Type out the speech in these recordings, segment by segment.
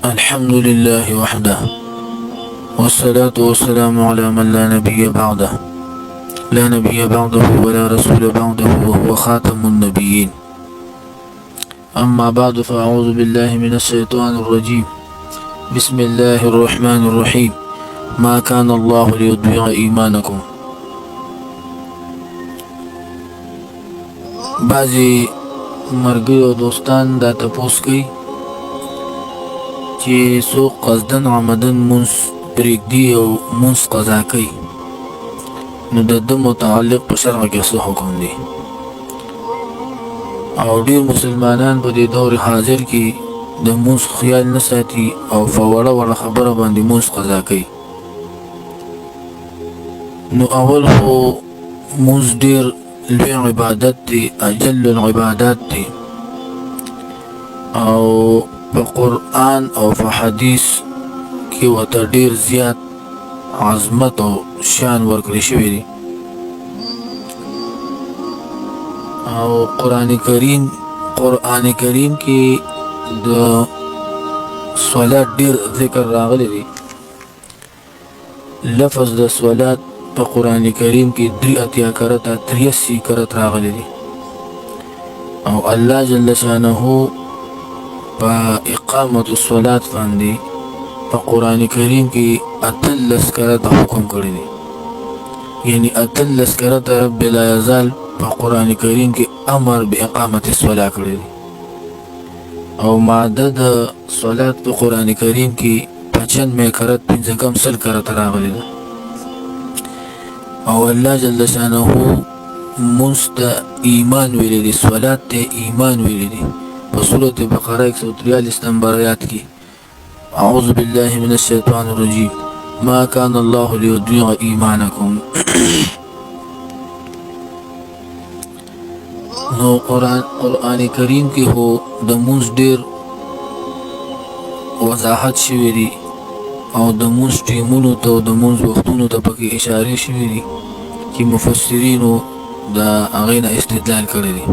الحمد لله وحده، والصلاة والسلام على من لا نبي بعده، لا نبي بعده ولا رسول بعده، وهو خاتم النبيين. أما بعد، فأعوذ بالله من الشيطان الرجيم. بسم الله الرحمن الرحيم. ما كان الله ليضيع إيمانكم. بعضی مرګي او دوستان دا تپوس کوي چې څوک قصدن عمدن منس پرېږدي او منس قضا کوي، نو د ده متعلق په شرع کې څه حکم دی. او ډېر مسلمانان په دې دور حاضر کې د منس خیال نه ساتي او په وړه وړه خبره باندې منس قضا کوي. نو اول خو منس ډېر لوی عبادت دی، اجل العبادات دی، او په قرآن او په حدیث کې ورته ډېر زیات عظمت او شان ورکړی شوی دی. او قرآن کریم کې د صلات ډېر ذکر راغلی دی. لفظ د صلات په قرآن کریم کې 83 کرته 83 کرت راغلی دی. او الله جل شانه په اقامت الصلات باندې په قرآن کریم کې 18 کرته حکم کړی دی. یعنی 18 کرته رب لا یزال په قرآن کریم کې امر به اقامت الصلات کړی دی. او ماده د صلات په قرآن کریم کې 95 کرت 15 سل کرته راغلی دی. او الله جل شانه مست ایمان ویلی دی، صلات ته ایمان ویلی دی. په سورة بقره 143 نمبر آیات کې اعوذ بالله من الشیطان الرجیم ما كان الله ليضيع ایمانکم. نو قرآن کریم کې هو د مونږ ډیر وضاحت شوی دی او د مونږ ټیمونو ته او د مونږ وختونو ته پکې اشاره شوی دي چې مفسرینو د هغې نه استدلال کړی دی.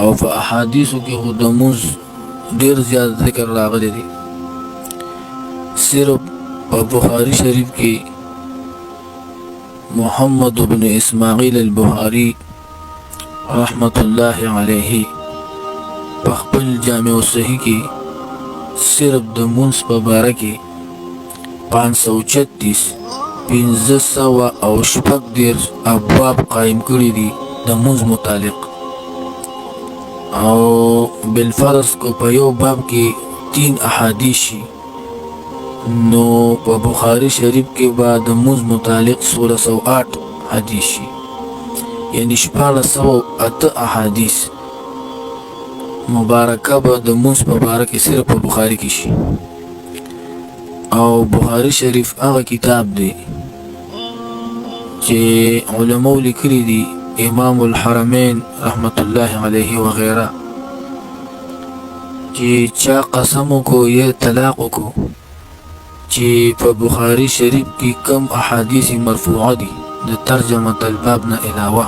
او په احادیثو کې خو د مونږ ډیر زیات ذکر راغلی دی. صرف په بخاري شریف کې محمد بن اسماعیل البخاری رحمت الله علیه په خپل جامع الصحیح کې صرف د مونږ په باره کې 536 1500 او شپږ دېرش ابواب قائم کړي دي د مونږ متعلق. او بالفرض کو په یو باب کې 3 احادیث شي، نو په بخاري شریف کې به د مونږ متعلق 1608 حدیث شي، یعنی 1408 احادیث مبارکه به د مونږ په باره کې صرف په بخاري کې شي. او بخاري شریف هغه کتاب دی چې علماء لیکلي دي، امام الحرمین رحمت الله علیه وغیره، چې چا قسم کو یا طلاق کو چې په بخاري شریف کې کم احادیث مرفوعه دي د ترجمه الباب نه علاوه،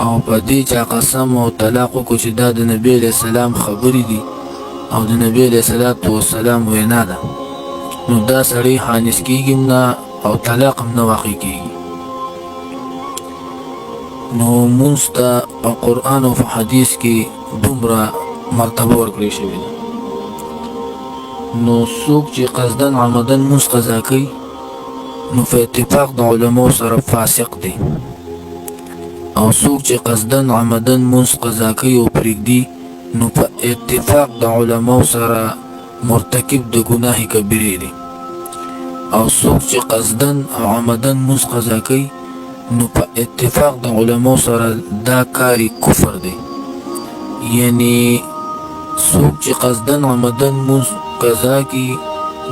او په دې چا قسم او طلاق کو چې دا د نبی علیہ السلام خبرې دي او د نبی علیہ السلام وینا ده، نو دا سړی حانث کېږي نه او طلاق هم نه واقع کېږي. نو مونږ ته په قرآن او په حدیث کې دومره مرتبه ورکړې شوې ده. نو څوک چې قصدن عمدن مونږ قضا کوي، نو په اتفاق د علماو سره فاسق دی. او څوک چې قصدن عمدن مونږ قضا کوي او پرېږدي، نو په اتفاق د علماو سره مرتکب د ګناه کبیرې دی. او څوک چې قصدن او عمدن مونږ قضا کوي، نو په اتفاق د علماو سره دا کاری کفر دی. یعنی څوک چې قصدن عمدن مونږ قضا کوي،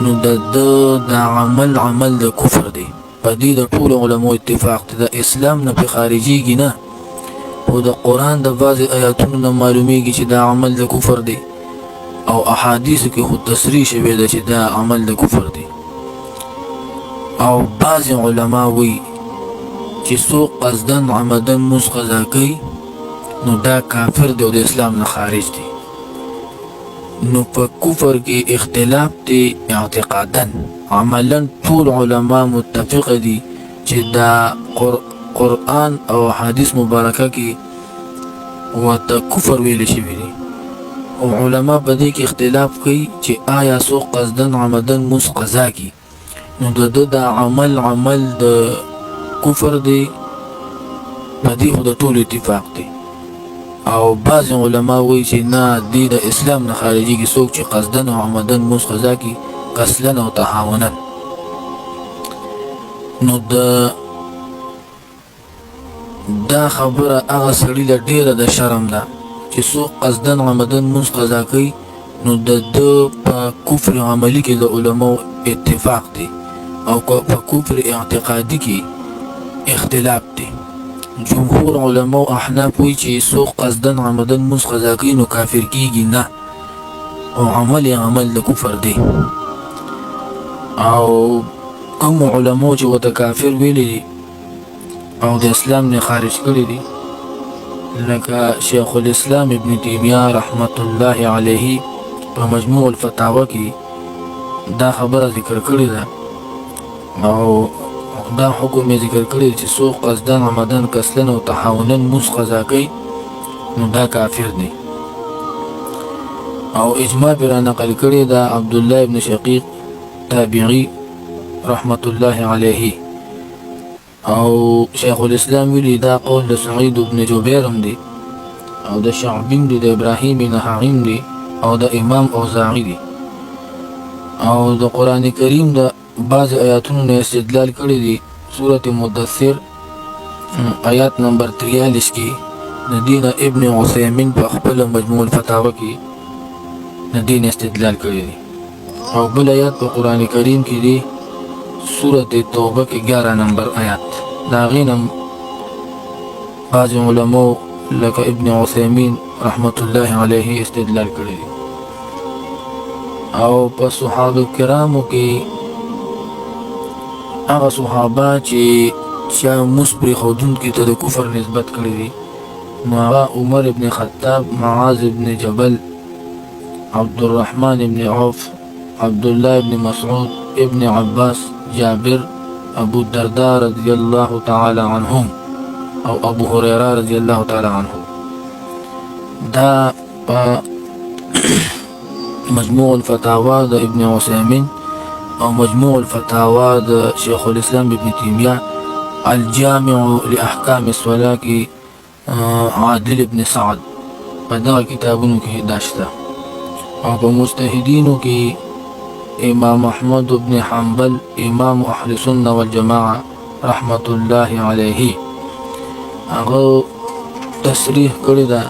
نو د عمل د کفر دی. په دې د ټولو علماو اتفاق دی. د اسلام نه په خارجيږي نه، او د قرآن د بعضې آیاتونو نه معلومیږي چې دا عمل د کفر دی، او احادیثو کې خو تصریح شوی ده چې دا عمل د کفر دی. او بعضې علما وایي چې څوک قصدن عمدن مونږ قضا کوي، نو دا کافر دی او د اسلام نه خارج دی. نو په کفر کې اختلاف دی اعتقادا. عملا ټول علما متفق دي چې دا قرآن او حدیث مبارکه کې ورته کفر ویل شوی دی. او علما په دې کې اختلاف کوي چې آیا څوک قصدن عمدن مونځ قضا کی نو د عمل د کفر دی. په دې خو د ټول اتفاق دی. او بعض علما وایي چې نه دی د اسلام نه خارجيږي څوک چې قصدن او عمدن مونځ قضا کی قصدن او تهاونا. نو دا خبره هغه سړي له ډیره د شرم ده چې څوک قصدن عمدن مونځ قضا کوي نو د په کفر عملی کې د علماو اتفاق دی او په کفر اعتقادي کې اختلاف دی. جمهور علماء احناف وی چې څوک قصدن عمدن مونځ قضا کوي نو کافر کیږي نه او عمل د کفر دی. او کوم علماء چې وته کافر ویلي دي او د اسلام نه خارج کړي دي لکه شیخ الاسلام ابن تیمیه رحمت الله علیه په مجموع الفتاوی کې دا خبره ذکر کړې ده او دا حکم ذکر کړی چې څوک قصدن عمدن کسلن او تهاونا مونځ قضا کوي نو دا کافر دی. او اجماع پر نقل کړی دا عبد الله ابن شقیق تابعی رحمت الله علیه. او شیخ الاسلام ویلی دا قول د سعید ابن جبیر هم دی او د شعبی دی د ابراهیم نخعیم دی او د امام اوزاعی دی. او د قرآن کریم د بعض آیاتونو نه استدلال کړی دی. سورۃ مدثر آیات نمبر 43 کې د دین ابن عثیمین په خپل مجموع الفتاوی کې د دین استدلال کړی دی. او بل آیات په قرآن کریم کې دی سورۃ توبه کې 11 نمبر آیات دا غینم بعض علماء لکه ابن عثیمین رحمت الله علیه استدلال کړی دی. او په صحابه کرامو کې هغه صحابه چې مصبر خودون کې ته د کفر نسبت کړی دي نو هغه عمر ابن خطاب، معاذ ابن جبل، عبد الرحمن ابن عوف، عبد الله ابن مسعود، ابن عباس، جابر، ابو الدرداء رضی الله تعالی عنهم او ابو هريره رضی الله تعالی عنه. دا مجموع الفتاوى د ابن عثيمين او مجموع الفتاوى د شيخ الاسلام ابن تيمية، الجامع لاحكام الصلاة کی عادل ابن سعد په دغه کتابونو کې داشته. او په مجتهدینو کې امام احمد ابن حنبل امام اهل سنة والجماعة رحمت الله علیه هغه تصریح کړی ده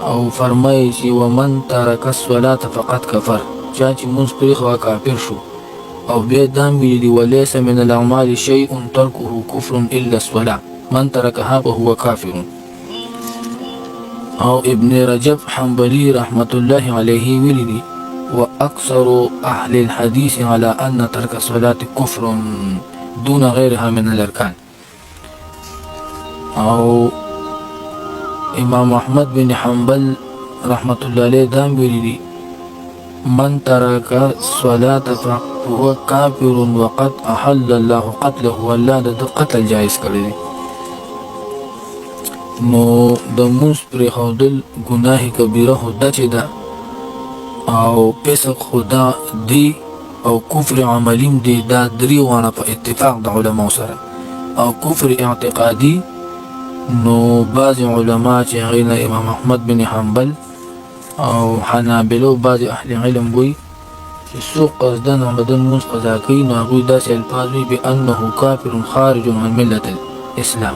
او فرمایي چې ومن ترک الصلاة فقد کفر، چا چې مونږ پرېښوه کافر شو. او بیا دا ویلي وليس من الاعمال شيء تركه كفر الا الصلاة من تركها فهو كافر. او ابن رجب حنبلي رحمت الله عليه ویلي واكثر اهل الحديث على ان ترك الصلاة كفر دون غيرها من الاركان. او امام احمد بن حنبل رحمت الله عليه دام ویلي من ترك الصلاة فهو كافر وقد احل الله قتله، والله د قتل جائز کړی دی. نو د مونږ پرې خودل ګناه کبیره هدا چې ده او فسق خدا دی او کفر عملیم دی. دا درې وانه په اتفاق د علماء سره. او کفر اعتقادي نو بعض علماء چې هغه امام احمد بن حنبل او حنابلو بعض اهل علم وی چې څوک قصدن عمدن مونځ قضا کوي نو هغوی داسې الفاظ وي بانه کافر خارج عن ملت الاسلام.